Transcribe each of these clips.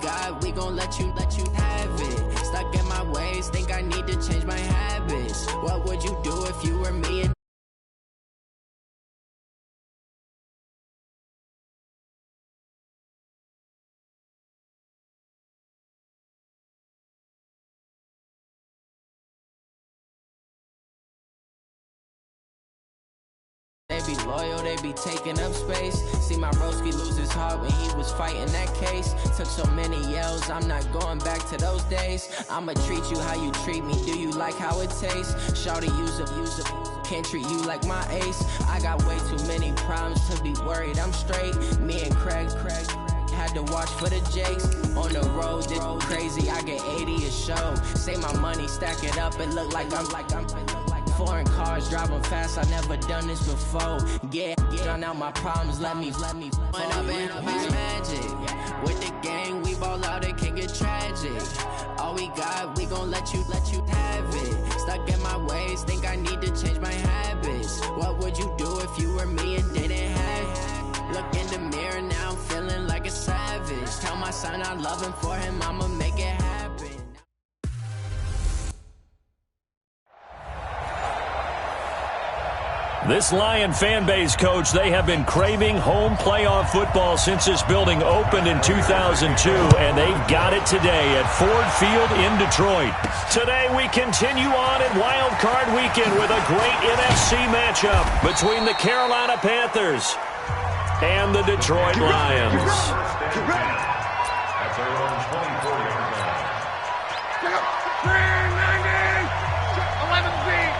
got, we gon' let you have it. Stuck in my ways, think I need to change my habits. What would you do if you were me? And they be loyal, they be taking up space. See my broski lose his heart when he was fighting that case. Took so many yells, I'm not going back to those days. I'ma treat you how you treat me, do you like how it tastes? Shawty, use up, can't treat you like my ace. I got way too many problems to be worried, I'm straight. Me and Craig had to watch for the Jakes. On the road, this crazy, I get 80 a show. Say my money, stack it up, it look like I'm foreign cars, driving fast, I never done this before. Get drown out my problems, let me When up and up is magic. With the gang, we ball out, it can get tragic. All we got, we gon' let you have it. Stuck in my ways, think I need to change my habits. What would you do if you were me and didn't have it? Look in the mirror, now I'm feeling like a savage. Tell my son I love him, for him I'ma make it happen. This Lion fan base, Coach, they have been craving home playoff football since this building opened in 2002, and they've got it today at Ford Field in Detroit. Today we continue on in Wild Card Weekend with a great NFC matchup between the Carolina Panthers and the Detroit Lions. That's their own 24-yard line. 11 feet.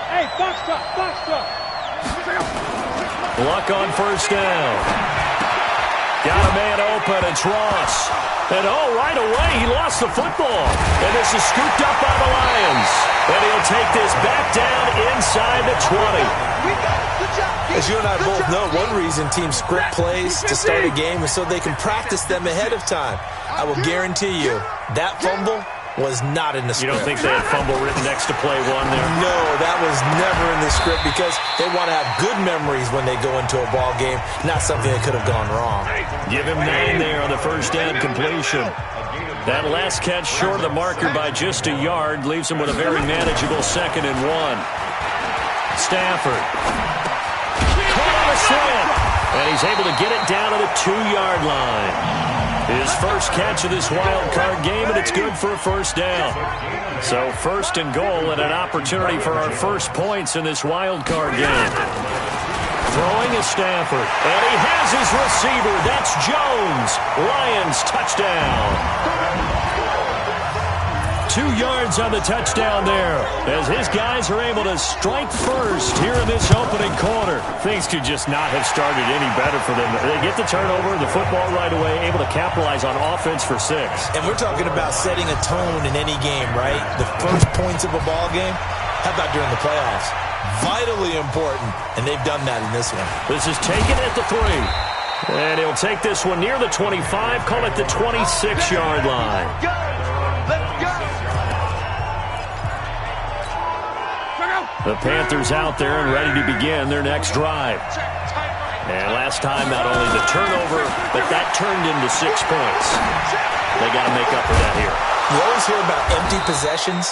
Hey, box truck. Luck on first down. Got a man open, it's Ross. And right away, he lost the football. And this is scooped up by the Lions. And he'll take this back down inside the 20. As you and I both know, one reason teams script plays to start a game is so they can practice them ahead of time. I will guarantee you, that fumble was not in the script. You don't think they had fumble written next to play one there? No, that was never in the script because they want to have good memories when they go into a ball game, not something that could have gone wrong. Give him 9 there on the first down completion. That last catch short of the marker by just a yard leaves him with a very manageable 2nd and 1. Stafford. Caught on a slant. And he's able to get it down to the 2-yard line. His first catch of this wild card game, and it's good for a first down. So 1st and goal and an opportunity for our first points in this wild card game. Throwing is Stafford, and he has his receiver. That's Jones. Lions touchdown. 2 yards on the touchdown there as his guys are able to strike first here in this opening quarter. Things could just not have started any better for them. They get the turnover, the football right away, able to capitalize on offense for 6. And we're talking about setting a tone in any game, right? The first points of a ball game, how about during the playoffs? Vitally important, and they've done that in this one. This is taken at the 3. And he'll take this one near the 25, call it the 26-yard line. The Panthers out there and ready to begin their next drive. And last time, not only the turnover, but that turned into 6 points. They got to make up for that here. You always hear about empty possessions,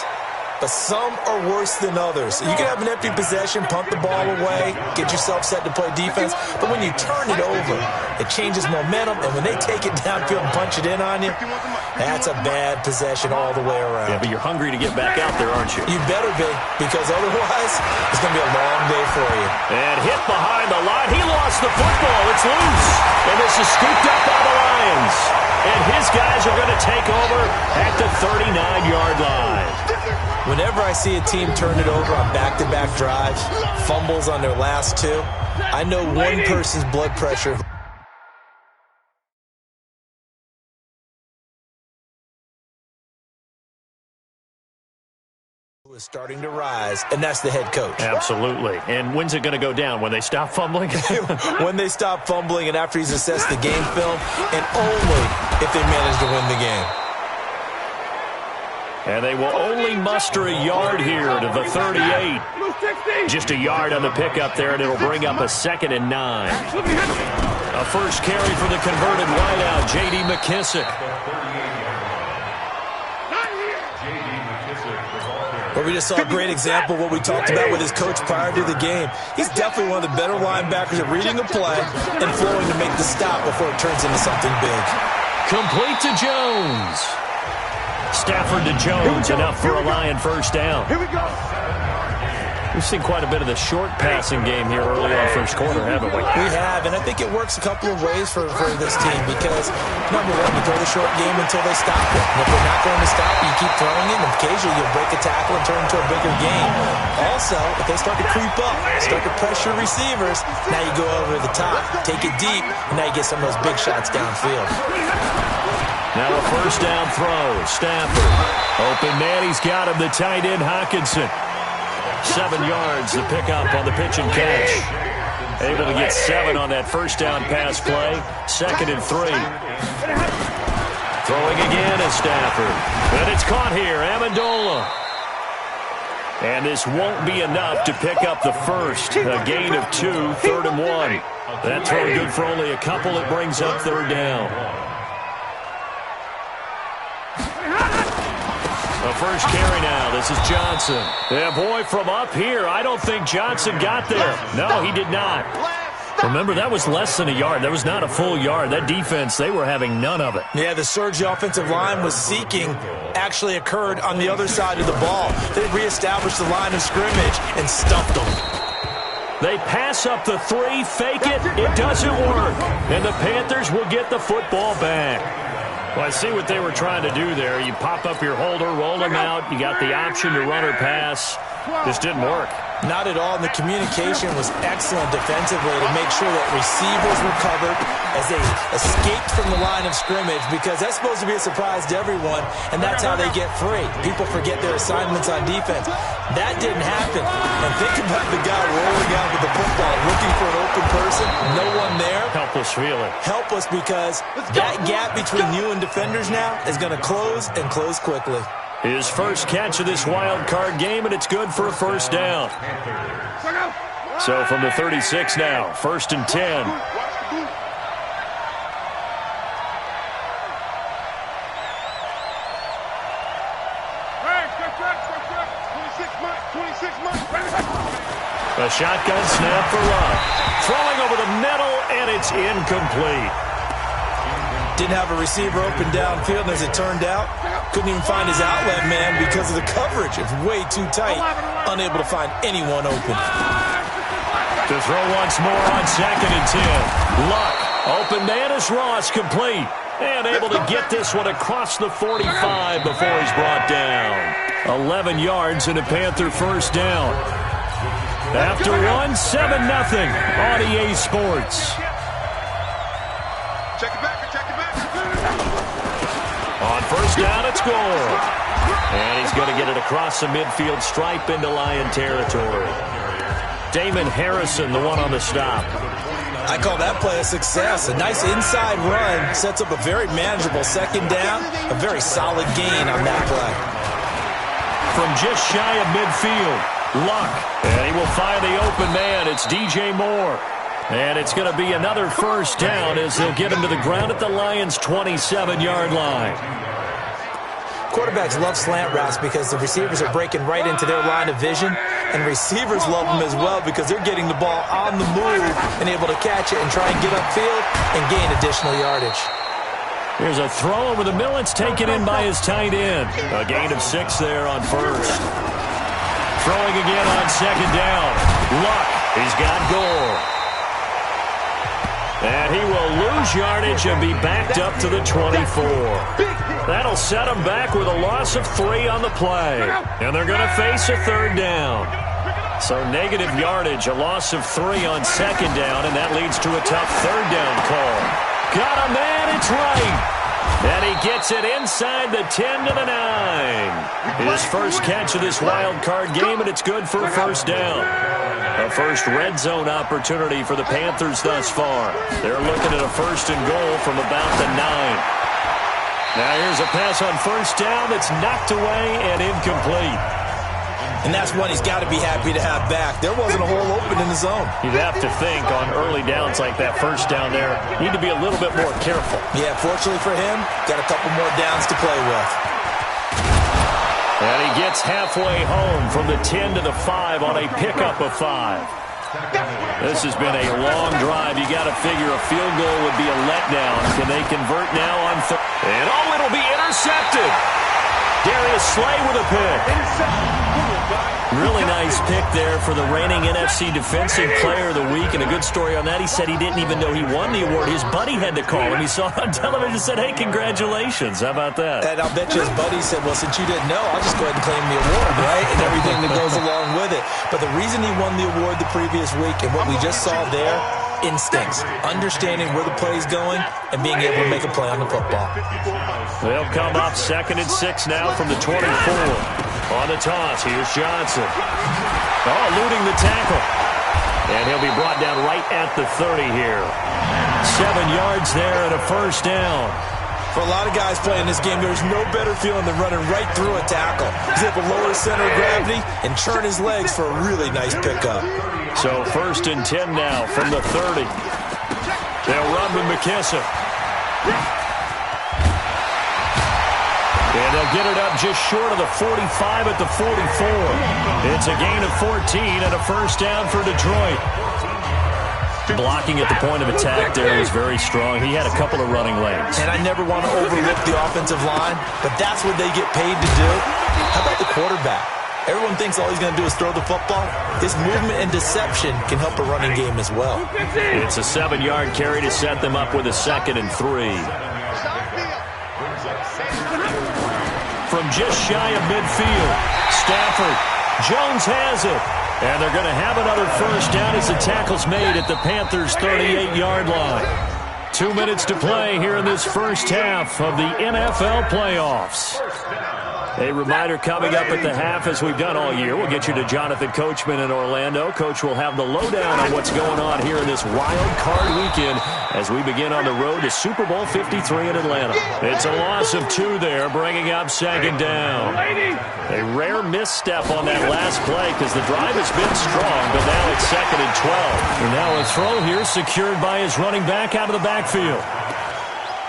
but some are worse than others. You can have an empty possession, punt the ball away, get yourself set to play defense, but when you turn it over, it changes momentum, and when they take it downfield and punch it in on you, that's a bad possession all the way around. Yeah, but you're hungry to get back out there, aren't you? You better be, because otherwise, it's going to be a long day for you. And hit behind the line. He lost the football. It's loose. And this is scooped up by the Lions. And his guys are going to take over at the 39-yard line. Whenever I see a team turn it over on back-to-back drives, fumbles on their last 2, I know one person's blood pressure is starting to rise, and that's the head coach. Absolutely. And when's it going to go down? When they stop fumbling? When they stop fumbling and after he's assessed the game film, and only if they manage to win the game. And they will only muster a yard here to the 38. Just a yard on the pickup there, and it'll bring up a 2nd and 9. A first carry for the converted wideout, J.D. McKissick. Well, we just saw a great example of what we talked about with his coach prior to the game. He's definitely one of the better linebackers at reading a play and flowing to make the stop before it turns into something big. Complete to Jones. Stafford to Jones, enough for a Lion first down. Here we go. We've seen quite a bit of the short passing game here early on first quarter, haven't we? We have, and I think it works a couple of ways for this team because, number one, you throw the short game until they stop it. And if they're not going to stop it, you keep throwing it, and occasionally you'll break a tackle and turn into a bigger game. Also, if they start to creep up, start to pressure receivers, now you go over the top, take it deep, and now you get some of those big shots downfield. Now a first down throw. Stafford. Open man, he's got him, the tight end Hockenson. 7 yards, the pickup on the pitch and catch. Able to get 7 on that first down pass play. 2nd and 3. Throwing again is Stafford. And it's caught here, Amendola. And this won't be enough to pick up the first. A gain of 2, 3rd and 1. That throw good for only a couple. It brings up 3rd down. The first carry now. This is Johnson. Yeah, boy, from up here, I don't think Johnson got there. No, he did not. Remember, that was less than a yard. That was not a full yard. That defense, they were having none of it. Yeah, the surge the offensive line was seeking actually occurred on the other side of the ball. They reestablished the line of scrimmage and stuffed them. They pass up the 3, fake it. It doesn't work. And the Panthers will get the football back. Well, I see what they were trying to do there. You pop up your holder, roll them out. You got the option to run or pass. This didn't work. Not at all, and the communication was excellent defensively to make sure that receivers were covered as they escaped from the line of scrimmage because that's supposed to be a surprise to everyone, and that's how they get free. People forget their assignments on defense. That didn't happen. And think about the guy rolling out with the football, looking for an open person, no one there. Helpless feeling. Helpless because that gap between you and defenders now is going to close and close quickly. His first catch of this wild card game, and it's good for a first down. So from the 36 now, 1st and 10. A shotgun snap for Love. Throwing over the middle, and it's incomplete. Didn't have a receiver open downfield, and as it turned out, couldn't even find his outlet man because of the coverage. It was way too tight, unable to find anyone open. To throw once more on 2nd and 10. Luck, open man is Ross, complete. And able to get this one across the 45 before he's brought down. 11 yards and a Panther first down. After one, 7-0 on EA Sports. Check it back. On first down, it's Gore. And he's going to get it across the midfield stripe into Lion territory. Damon Harrison, the one on the stop. I call that play a success. A nice inside run sets up a very manageable 2nd down. A very solid gain on that play. From just shy of midfield, Luck. And he will find the open man. It's DJ Moore. And it's going to be another first down as they'll get him to the ground at the Lions' 27-yard line. Quarterbacks love slant routes because the receivers are breaking right into their line of vision, and receivers love them as well because they're getting the ball on the move and able to catch it and try and get upfield and gain additional yardage. Here's a throw over the middle. It's taken in by his tight end. A gain of 6 there on first. Throwing again on 2nd down. Luck. He's got Gore. And he will lose yardage and be backed up to the 24. That'll set him back with a loss of 3 on the play. And they're going to face a 3rd down. So negative yardage, a loss of 3 on 2nd down, and that leads to a tough 3rd down call. Got a man, it's right. And he gets it inside the 10 to the 9. His first catch of this wild card game, and it's good for a first down. A first red zone opportunity for the Panthers thus far. They're looking at a 1st and goal from about the 9. Now here's a pass on first down that's knocked away and incomplete. And that's one he's got to be happy to have back. There wasn't a hole open in the zone. You'd have to think on early downs like that first down there, need to be a little bit more careful. Yeah, fortunately for him, got a couple more downs to play with. And he gets halfway home from the 10 to the 5 on a pickup of 5. This has been a long drive. You got to figure a field goal would be a letdown. Can they convert now on third? And it'll be intercepted. Darius Slay with a pick. Really nice pick there for the reigning NFC Defensive Player of the Week. And a good story on that. He said he didn't even know he won the award. His buddy had to call him. He saw it on television and said, hey, congratulations. How about that? And I'll bet you his buddy said, well, since you didn't know, I'll just go ahead and claim the award, right? And everything that goes along with it. But the reason he won the award the previous week and what we just saw there, instincts, understanding where the play is going, and being able to make a play on the football. They'll come up 2nd and 6 now from the 24. On the toss, here's Johnson. Oh, eluding the tackle. And he'll be brought down right at the 30 here. 7 yards there and a first down. For a lot of guys playing this game, there's no better feeling than running right through a tackle. He's able to lower his center of gravity and churn his legs for a really nice pickup. So 1st and 10 now from the 30. They'll run with McKissick. And they'll get it up just short of the 45 at the 44. It's a gain of 14 and a first down for Detroit. Blocking at the point of attack there was very strong. He had a couple of running lanes. And I never want to overlook the offensive line, but that's what they get paid to do. How about the quarterback? Everyone thinks all he's going to do is throw the football. His movement and deception can help a running game as well. It's a 7-yard carry to set them up with a 2nd and 3. From just shy of midfield, Stafford. Jones has it. And they're going to have another first down as the tackle's made at the Panthers' 38-yard line. 2 minutes to play here in this first half of the NFL playoffs. A reminder coming up at the half, as we've done all year. We'll get you to Jonathan Coachman in Orlando. Coach will have the lowdown on what's going on here in this wild card weekend as we begin on the road to Super Bowl 53 in Atlanta. It's a loss of 2 there, bringing up 2nd down. A rare misstep on that last play because the drive has been strong, but now it's 2nd and 12. And now a throw here secured by his running back out of the backfield.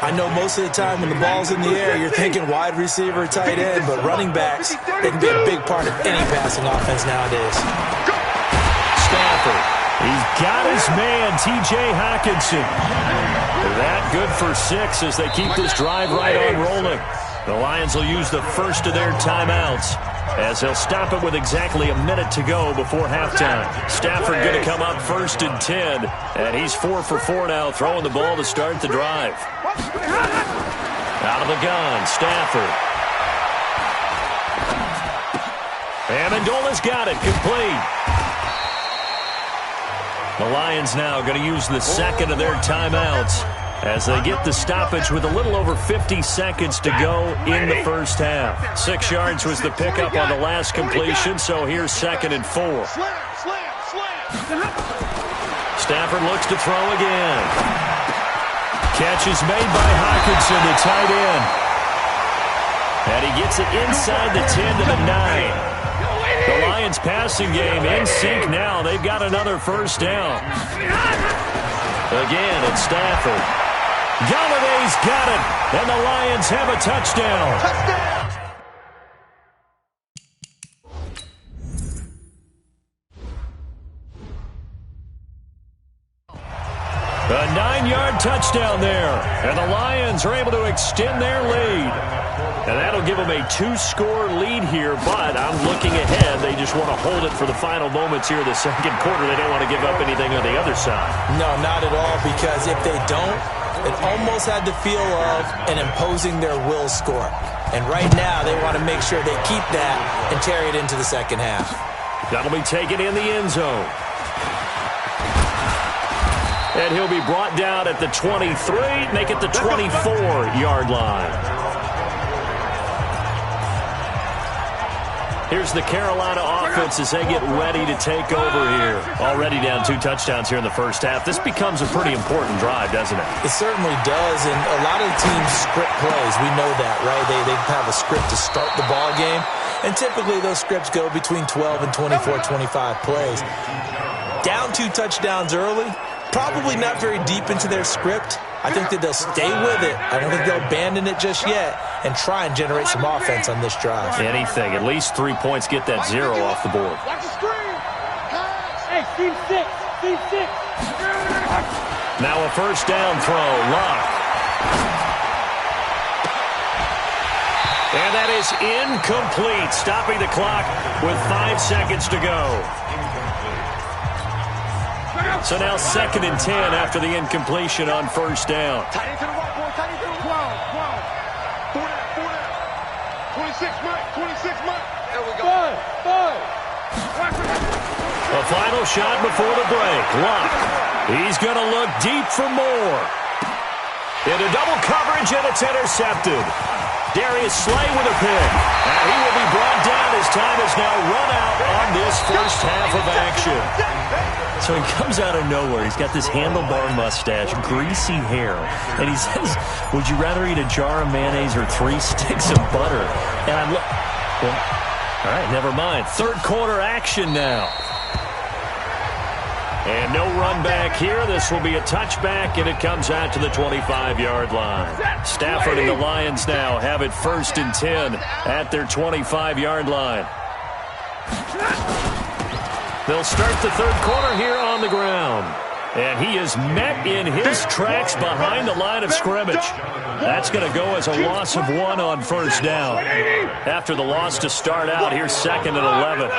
I know most of the time when the ball's in the air, you're thinking wide receiver, tight end, but running backs, they can be a big part of any passing offense nowadays. Stafford, he's got his man, T.J. Hockenson. That good for 6 as they keep this drive right on rolling. The Lions will use the first of their timeouts as they'll stop it with exactly a minute to go before halftime. Stafford going to come up 1st and 10, and he's 4 for 4 now, throwing the ball to start the drive. Out of the gun, Stafford. Amendola's got it, complete. The Lions now going to use the 2nd of their timeouts as they get the stoppage with a little over 50 seconds to go in the first half. 6 yards was the pickup on the last completion, so here's 2nd and 4. Stafford looks to throw again. Catch is made by Hockenson, the tight end. And he gets it inside the 10 to the 9. The Lions passing game in sync now. They've got another first down. Again, it's Stafford. Galladay's got it, and the Lions have a touchdown. A 9-yard touchdown there, and the Lions are able to extend their lead. And that'll give them a 2-score lead here, but I'm looking ahead. They just want to hold it for the final moments here of the second quarter. They don't want to give up anything on the other side. No, not at all, because if they don't, it almost had the feel of an imposing their will score. And right now, they want to make sure they keep that and carry it into the second half. That'll be taken in the end zone. And he'll be brought down at the 23, make it the 24-yard line. Here's the Carolina offense as they get ready to take over here. Already down 2 touchdowns here in the first half. This becomes a pretty important drive, doesn't it? It certainly does, and a lot of the teams script plays. We know that, right? They have a script to start the ball game, and typically those scripts go between 12 and 24, 25 plays. Down 2 touchdowns early, probably not very deep into their script. I think that they'll stay with it. I don't think they'll abandon it just yet and try and generate some offense on this drive. Anything. At least 3 points, get that 0 off the board. Watch the screen. Hey, team 6. Team 6. Now a first down throw. Luck. And that is incomplete, stopping the clock with 5 seconds to go. So now 2nd and 10 after the incompletion on first down. Tight into the right, boy. Tight into the 12. 4 down. 26 Mike. 26 Mike. There we go. 5. A final shot before the break. Luck. He's going to look deep for more. Into double coverage, and it's intercepted. Darius Slay with a pick. And he will be brought down as time has now run out on this first half of action. So he comes out of nowhere. He's got this handlebar mustache, greasy hair. And he says, would you rather eat a jar of mayonnaise or 3 sticks of butter? And I'm like, well, all right, never mind. Third quarter action now. And no run back here. This will be a touchback, and it comes out to the 25-yard line. Stafford and the Lions now have it 1st and 10 at their 25-yard line. They'll start the third quarter here on the ground. And he is met in his tracks behind the line of scrimmage. That's going to go as a loss of 1 on first down. After the loss to start out, here's 2nd and 11.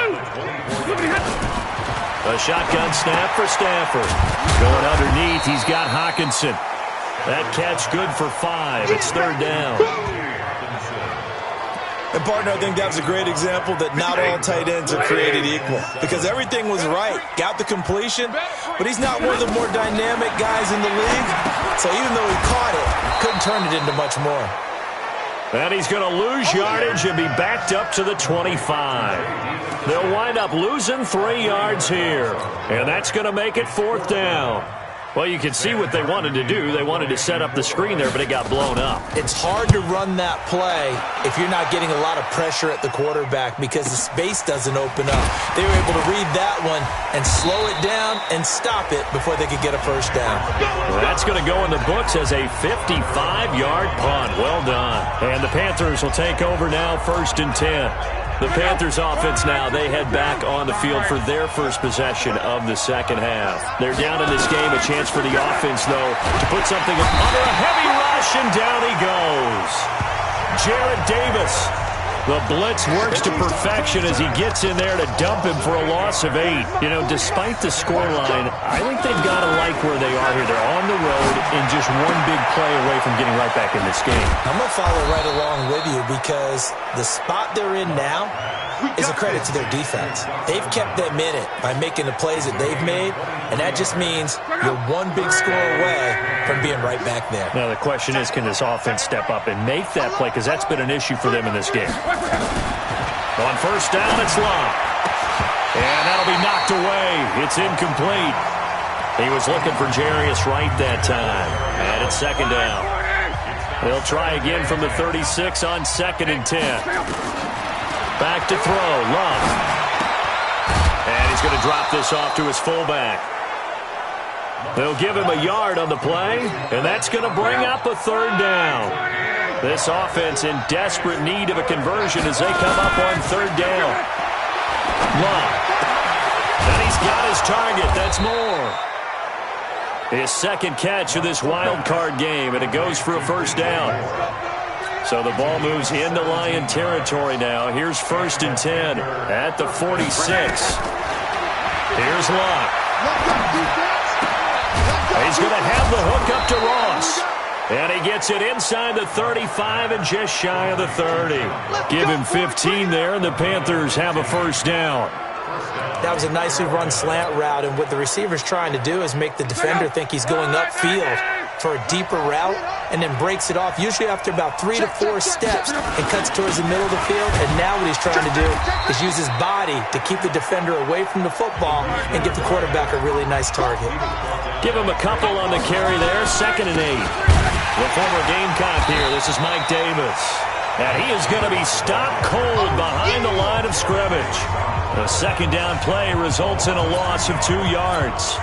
A shotgun snap for Stafford. Going underneath, he's got Hawkinson. That catch good for 5. It's 3rd down. And, partner, I think that was a great example that not all tight ends are created equal. Because everything was right. Got the completion, but he's not one of the more dynamic guys in the league. So even though he caught it, couldn't turn it into much more. And he's going to lose yardage and be backed up to the 25. They'll wind up losing 3 yards here. And that's going to make it 4th down. Well, you can see what they wanted to do. They wanted to set up the screen there, but it got blown up. It's hard to run that play if you're not getting a lot of pressure at the quarterback because the space doesn't open up. They were able to read that one and slow it down and stop it before they could get a first down. Well, that's going to go in the books as a 55-yard punt. Well done. And the Panthers will take over now 1st and 10. The Panthers offense now, they head back on the field for their first possession of the second half. They're down in this game, a chance for the offense, though, to put something under a heavy rush, and down he goes. Jarrett Davis. The blitz works to perfection as he gets in there to dump him for a loss of 8. You know, despite the scoreline, I think they've got to like where they are here. They're on the road and just one big play away from getting right back in this game. I'm going to follow right along with you because the spot they're in now is a credit to their defense. They've kept them in it by making the plays that they've made, and that just means you're one big score away from being right back there. Now the question is, can this offense step up and make that play? Because that's been an issue for them in this game. On first down, it's Love. And that'll be knocked away. It's incomplete. He was looking for Jarius Wright that time. And it's 2nd down. They'll try again from the 36 on 2nd and 10. Back to throw, Love. And he's going to drop this off to his fullback. They'll give him a yard on the play, and that's going to bring up a 3rd down. This offense in desperate need of a conversion as they come up on 3rd down. Love. And he's got his target. That's more. His 2nd catch of this wild card game, and it goes for a first down. So the ball moves into Lion territory now. Here's 1st and 10 at the 46. Here's Luck. He's going to have the hook up to Ross. And he gets it inside the 35 and just shy of the 30. Give him 15 there, and the Panthers have a first down. That was a nicely run slant route, and what the receiver's trying to do is make the defender think he's going upfield for a deeper route. and then breaks it off, usually after about 3 to 4 steps, and cuts towards the middle of the field. And now what he's trying to do is use his body to keep the defender away from the football and get the quarterback a really nice target. Give him a couple on the carry there, 2nd and 8. The former Gamecock here, this is Mike Davis. And he is going to be stopped cold behind the line of scrimmage. The 2nd down play results in a loss of 2 yards.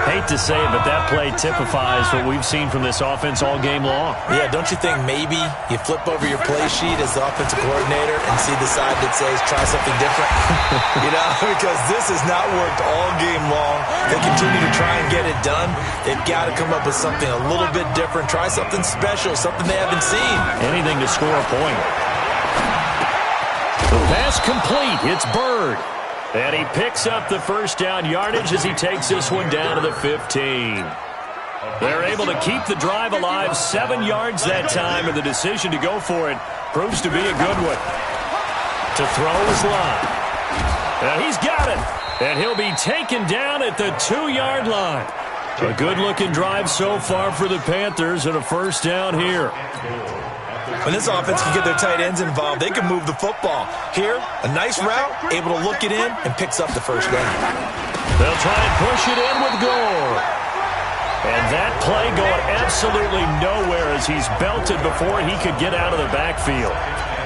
Hate to say it, but that play typifies what we've seen from this offense all game long. Yeah, don't you think maybe you flip over your play sheet as the offensive coordinator and see the side that says try something different? Because this has not worked all game long. They continue to try and get it done. They've got to come up with something a little bit different. Try something special, something they haven't seen. Anything to score a point. The pass complete. It's Bird. And he picks up the 1st down yardage as he takes this one down to the 15. They're able to keep the drive alive, 7 yards that time, and the decision to go for it proves to be a good one. To throw is Lott. And he's got it. And he'll be taken down at the 2-yard line. A good-looking drive so far for the Panthers and a 1st down here. When this offense can get their tight ends involved, they can move the football. Here, a nice route, able to look it in, and picks up the 1st down. They'll try and push it in with Gore. And that play going absolutely nowhere as he's belted before he could get out of the backfield.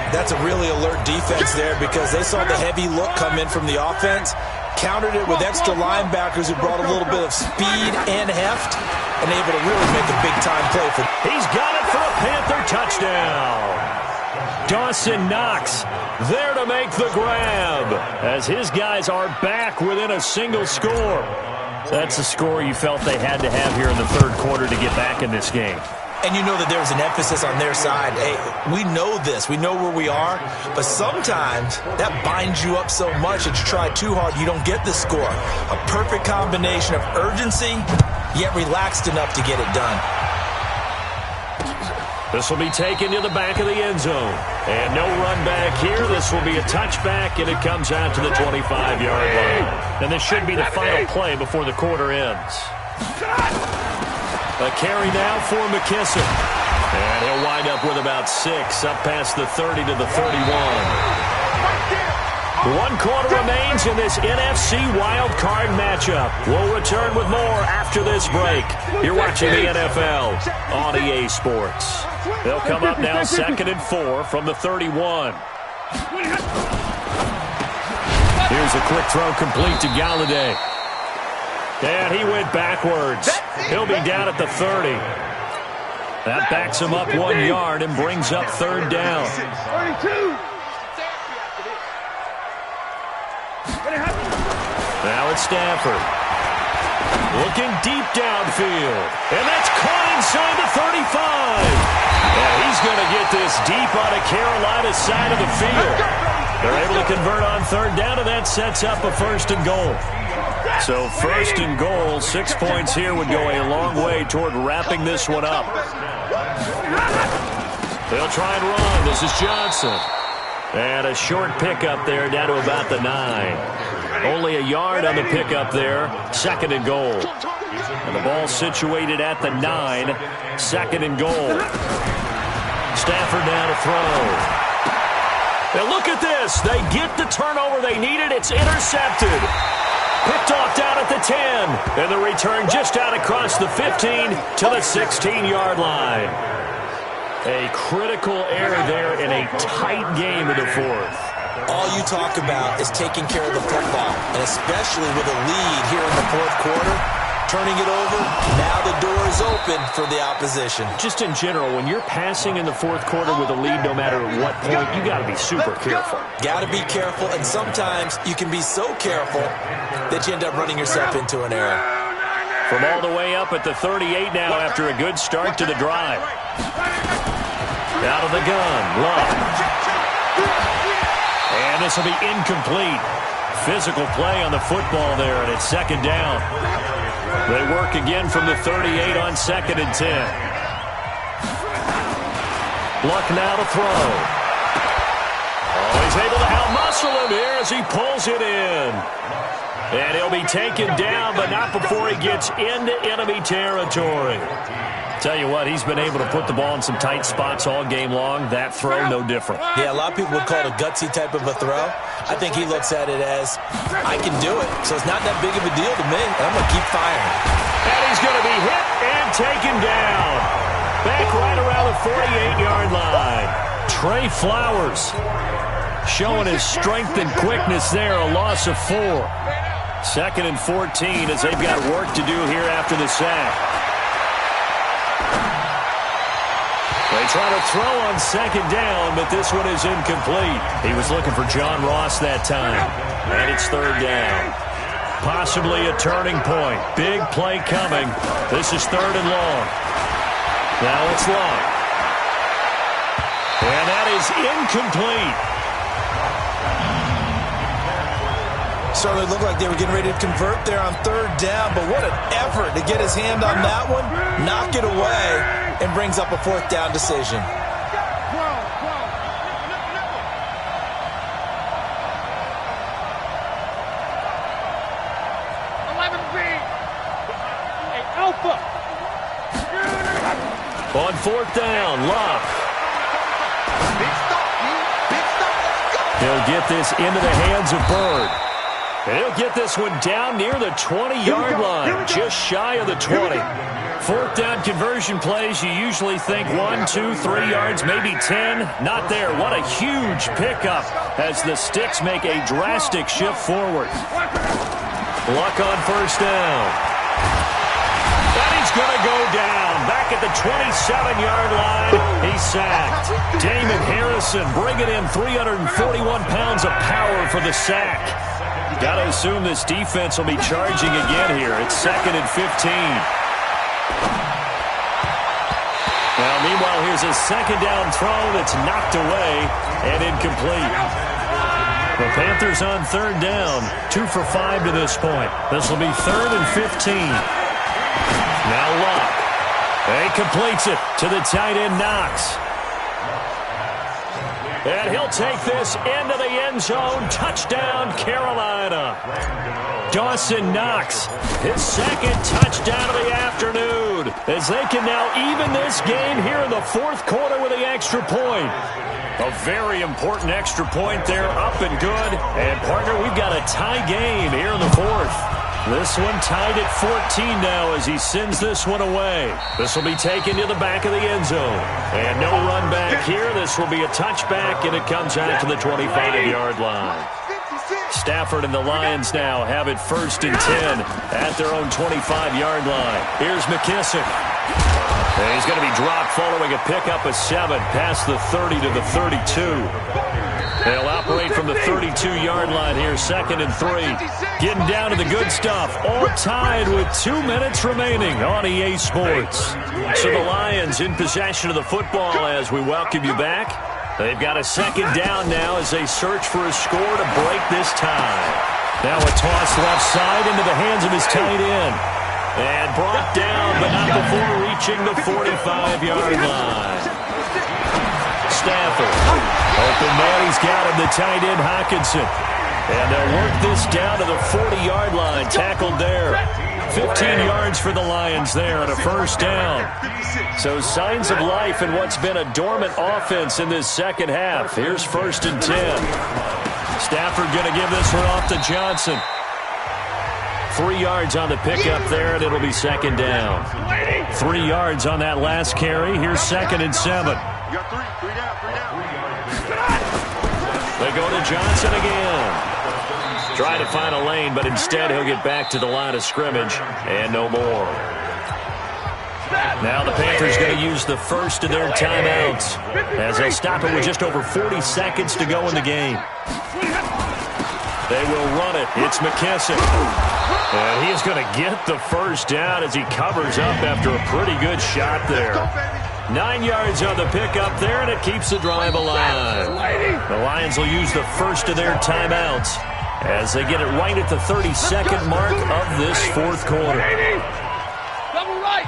That's a really alert defense there because they saw the heavy look come in from the offense, countered it with extra linebackers who brought a little bit of speed and heft, and able to really make a big-time play for them. He's got it for a Panther touchdown. Dawson Knox there to make the grab as his guys are back within a single score. That's a score you felt they had to have here in the 3rd quarter to get back in this game. And you know that there was an emphasis on their side. Hey, we know this. We know where we are. But sometimes that binds you up so much that you try too hard, you don't get the score. A perfect combination of urgency, yet relaxed enough to get it done. This will be taken to the back of the end zone. And no run back here. This will be a touchback, and it comes out to the 25-yard line. And this should be the final play before the quarter ends. A carry now for McKissick. And he'll wind up with about 6, up past the 30 to the 31. 1 quarter remains in this NFC wildcard matchup. We'll return with more after this break. You're watching the NFL on EA Sports. They'll come up now 2nd and 4 from the 31. Here's a quick throw complete to Galladay. And he went backwards. He'll be down at the 30. That backs him up 1 yard and brings up 3rd down. 32. Now it's Stafford. Looking deep downfield. And that's caught inside the 35. And he's going to get this deep on a Carolina side of the field. They're able to convert on 3rd down, and that sets up a 1st and goal. So 1st and goal, 6 points here would go a long way toward wrapping this one up. They'll try and run. This is Johnson. And a short pickup there down to about the 9. Only a yard on the pickup there. 2nd and goal. And the ball situated at the 9. 2nd and goal. Stafford now to throw. And look at this. They get the turnover they needed. It's intercepted. Picked off down at the 10. And the return just out across the 15 to the 16-yard line. A critical error there in a tight game in the 4th. All you talk about is taking care of the football, and especially with a lead here in the 4th quarter, turning it over, now the door is open for the opposition. Just in general, when you're passing in the 4th quarter with a lead, no matter what point, you got to be super careful. Got to be careful, and sometimes you can be so careful that you end up running yourself into an error. From all the way up at the 38 now after a good start to the drive. Out of the gun, Love. And this will be incomplete. Physical play on the football there, and it's 2nd down. They work again from the 38 on 2nd and 10. Luck now to throw. Oh, He's able to out-muscle him here as he pulls it in. And he'll be taken down, but not before he gets into enemy territory. Tell you what, he's been able to put the ball in some tight spots all game long. That throw, no different. Yeah, a lot of people would call it a gutsy type of a throw. I think he looks at it as, I can do it, so it's not that big of a deal to me. I'm going to keep firing. And he's going to be hit and taken down. Back right around the 48-yard line. Trey Flowers showing his strength and quickness there, a loss of 4. 2nd and 14 as they've got work to do here after the sack. They try to throw on 2nd down, but this one is incomplete. He was looking for John Ross that time, and it's 3rd down. Possibly a turning point. Big play coming. This is 3rd and long. Now it's long. And that is incomplete. Certainly looked like they were getting ready to convert there on 3rd down, but what an effort to get his hand on that one, knock it away, and brings up a 4th down decision. On 4th down, Love. He'll get this into the hands of Bird. And he'll get this one down near the 20-yard line, just shy of the 20. 4th down conversion plays, you usually think 1, 2, 3 yards, maybe 10. Not there. What a huge pickup as the Sticks make a drastic shift forward. Luck on 1st down. And he's going to go down. Back at the 27-yard line, he's sacked. Damon Harrison bringing in 341 pounds of power for the sack. Got to assume this defense will be charging again here. It's 2nd and 15. Now, meanwhile, here's a 2nd down throw that's knocked away and incomplete. The Panthers on 3rd down, 2 for 5 to this point. This will be 3rd and 15. Now Luck. He completes it to the tight end, Knox. And he'll take this into the end zone. Touchdown, Carolina. Dawson Knox, his 2nd touchdown of the afternoon, as they can now even this game here in the 4th quarter with the extra point. A very important extra point there, up and good. And, partner, we've got a tie game here in the 4th. This one tied at 14 now as he sends this one away. This will be taken to the back of the end zone. And no run back here. This will be a touchback, and it comes out to the 25-yard line. Stafford and the Lions now have it 1st and 10 at their own 25-yard line. Here's McKissick. And he's going to be dropped following a pickup of 7 past the 30 to the 32. They'll operate from the 32-yard line here, 2nd and 3. Getting down to the good stuff. All tied with 2 minutes remaining on EA Sports. So the Lions in possession of the football as we welcome you back. They've got a 2nd down now as they search for a score to break this tie. Now a toss left side into the hands of his tight end. And brought down, but not before reaching the 45-yard line. Stafford. Open man, he's got him, the tight end, Hockenson. And they'll work this down to the 40-yard line, tackled there. 15 yards for the Lions there on a 1st down. So signs of life in what's been a dormant offense in this 2nd half. Here's 1st and 10. Stafford going to give this one off to Johnson. 3 yards on the pickup there, and it'll be 2nd down. 3 yards on that last carry. Here's 2nd and 7. You got 3 down. They go to Johnson again. Try to find a lane, but instead he'll get back to the line of scrimmage and no more. Now the Panthers going to use the first of their timeouts as they'll stop it with just over 40 seconds to go in the game. They will run it. It's McKissick. And he is going to get the 1st down as he covers up after a pretty good shot there. 9 yards on the pickup there, and it keeps the drive alive. The Lions will use the first of their timeouts as they get it right at the 32nd mark of this 4th quarter. Double right.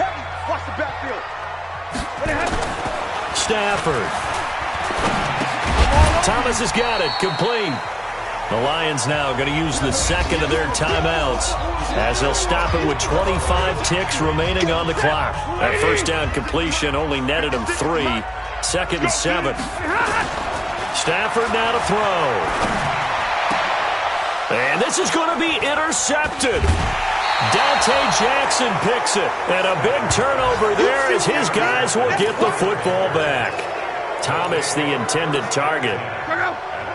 Heavy. Watch the backfield. Stafford. Thomas has got it, complete. The Lions now going to use the second of their timeouts as they'll stop it with 25 ticks remaining on the clock. That first down completion only netted him 3. 2nd and 7. Stafford now to throw. And this is going to be intercepted. Dante Jackson picks it. And a big turnover there as his guys will get the football back. Thomas, the intended target.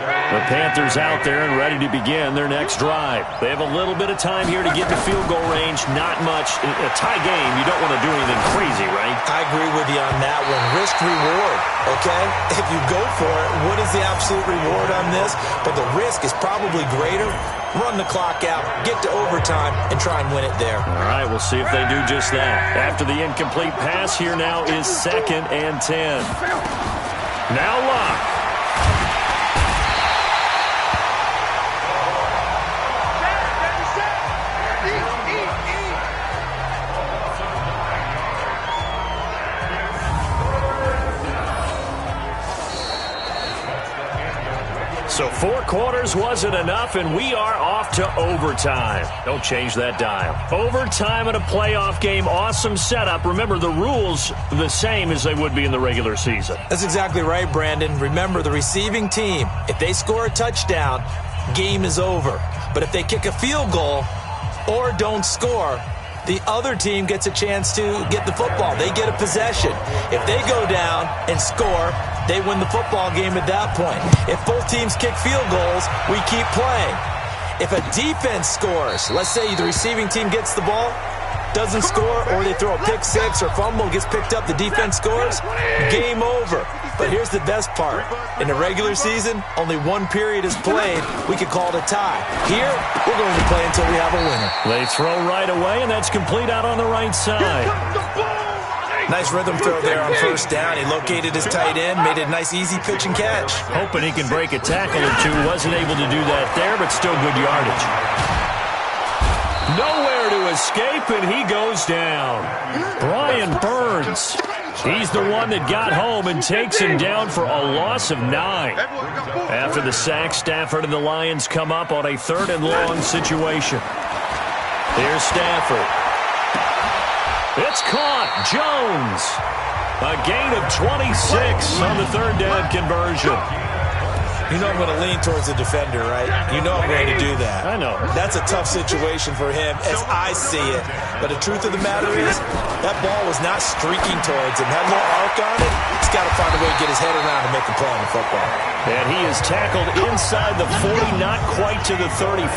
The Panthers out there and ready to begin their next drive. They have a little bit of time here to get to field goal range. Not much. A tie game, you don't want to do anything crazy, right? I agree with you on that one. Risk-reward, okay? If you go for it, what is the absolute reward on this? But the risk is probably greater. Run the clock out, get to overtime, and try and win it there. All right, we'll see if they do just that. After the incomplete pass, here now is 2nd and 10. Now Luck. So 4 quarters wasn't enough, and we are off to overtime. Don't change that dial. Overtime in a playoff game, awesome setup. Remember, the rules the same as they would be in the regular season. That's exactly right, Brandon. Remember, the receiving team, if they score a touchdown, game is over. But if they kick a field goal or don't score, the other team gets a chance to get the football. They get a possession. If they go down and score, they win the football game at that point. If both teams kick field goals, we keep playing. If a defense scores, let's say the receiving team gets the ball, doesn't score, or they throw a pick six or fumble, gets picked up, the defense scores, game over. But here's the best part. In the regular season, only 1 period is played. We could call it a tie. Here, we're going to play until we have a winner. They throw right away, and that's complete out on the right side. Nice rhythm throw there on first down. He located his tight end, made it a nice, easy pitch and catch. Hoping he can break a tackle or two. Wasn't able to do that there, but still good yardage. Nowhere to escape, and he goes down. Brian Burns. He's the one that got home and takes him down for a loss of 9. After the sack, Stafford and the Lions come up on a 3rd and long situation. Here's Stafford. It's caught. Jones. A gain of 26 on the 3rd down conversion. You know I'm going to lean towards the defender, right? You know I'm going to do that. I know. That's a tough situation for him as I see it. But the truth of the matter is, that ball was not streaking towards him. Had a little arc on it. He's got to find a way to get his head around and make a play on the football. And he is tackled inside the 40, not quite to the 35.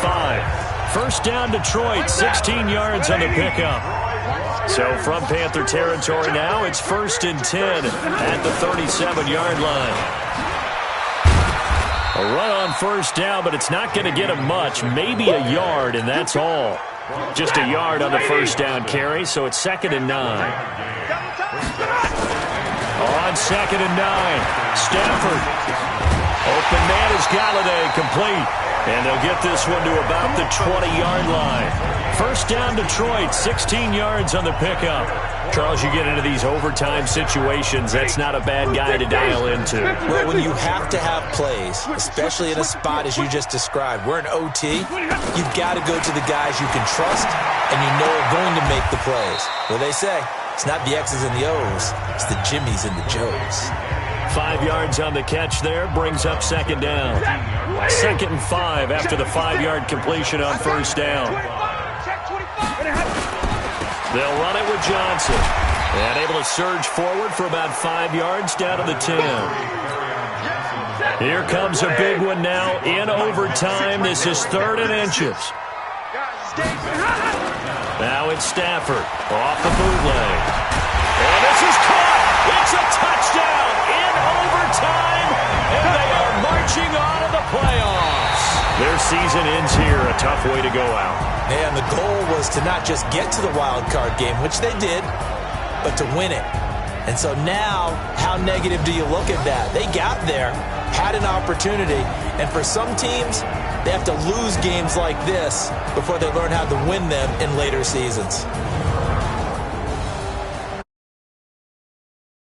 First down, Detroit, 16 yards on the pickup. So from Panther territory now, it's 1st and 10 at the 37-yard line. A run on first down, but it's not going to get him much. Maybe a yard, and that's all. Just a yard on the first down carry, so it's 2nd and 9. On 2nd and 9, Stafford. Open man is Galladay, complete. And they'll get this one to about the 20-yard line. First down, Detroit, 16 yards on the pickup. Charles, you get into these overtime situations, that's not a bad guy to dial into. Well, when you have to have plays, especially in a spot as you just described, we're in OT, you've got to go to the guys you can trust and you know are going to make the plays. Well, they say, it's not the X's and the O's, it's the Jimmys and the Joes. 5 yards on the catch there, brings up 2nd down. 2nd and 5 after the 5-yard completion on first down. They'll run it with Johnson. And able to surge forward for about 5 yards down to the 10. Here comes a big one now in overtime. This is 3rd and inches. Now it's Stafford off the bootleg. And this is caught. It's a touchdown in overtime. And they are marching on to the playoffs. Their season ends here. A tough way to go out. And the goal was to not just get to the wild card game, which they did, but to win it. And so now, how negative do you look at that? They got there, had an opportunity, and for some teams, they have to lose games like this before they learn how to win them in later seasons.